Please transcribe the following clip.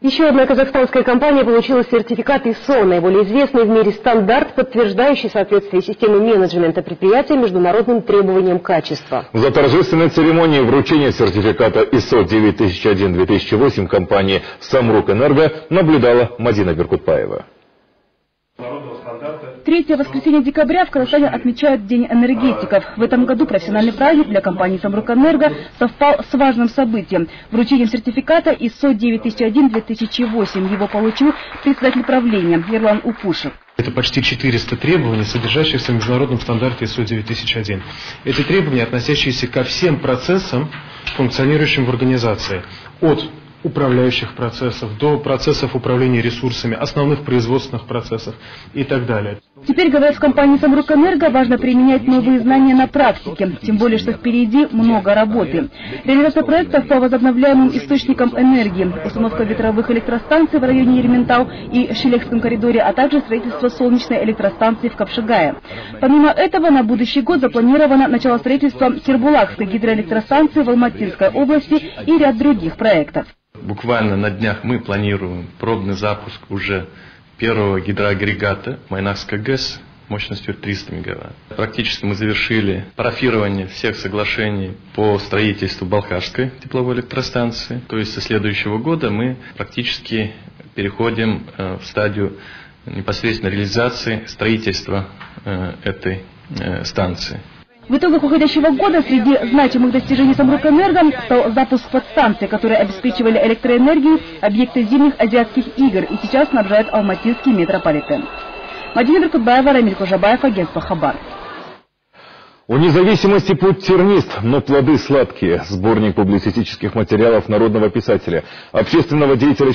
Еще одна казахстанская компания получила сертификат ISO, наиболее известный в мире стандарт, подтверждающий соответствие системы менеджмента предприятия международным требованиям качества. За торжественной церемонией вручения сертификата ISO 9001-2008 компании «Самрук Энерго» наблюдала Мадина Беркутбаева. 3 воскресенье декабря в Казахстане отмечают День энергетиков. В этом году профессиональный праздник для компании «Самрук Энерго» совпал с важным событием – вручением сертификата ISO 9001-2008. Его получил председатель правления Ерлан Упушев. Это почти 400 требований, содержащихся в международном стандарте ISO 9001. Эти требования, относящиеся ко всем процессам, функционирующим в организации, от управляющих процессов до процессов управления ресурсами, основных производственных процессов и так далее. Теперь, говорят в компании «Самрук Энерго», важно применять новые знания на практике, тем более, что впереди много работы. Реализация проектов по возобновляемым источникам энергии, установка ветровых электростанций в районе Ерейментау и Шелехском коридоре, а также строительство солнечной электростанции в Капшагае. Помимо этого, на будущий год запланировано начало строительства Кербулакской гидроэлектростанции в Алматинской области и ряд других проектов. Буквально на днях мы планируем пробный запуск уже первого гидроагрегата Майнакской ГЭС мощностью 300 мегаватт. Практически мы завершили парафирование всех соглашений по строительству Балхашской тепловой электростанции. То есть со следующего года мы практически переходим в стадию непосредственно реализации строительства этой станции. В итогах уходящего года среди значимых достижений «Самрук Энерго» стал запуск подстанций, которые обеспечивали электроэнергией объекты зимних азиатских игр и сейчас снабжают алматинский метрополитен. Мадина Беркутбаева, Рамиль Кожабаев, агентство «Хабар». У независимости путь тернист, но плоды сладкие. Сборник публицистических материалов народного писателя, общественного деятеля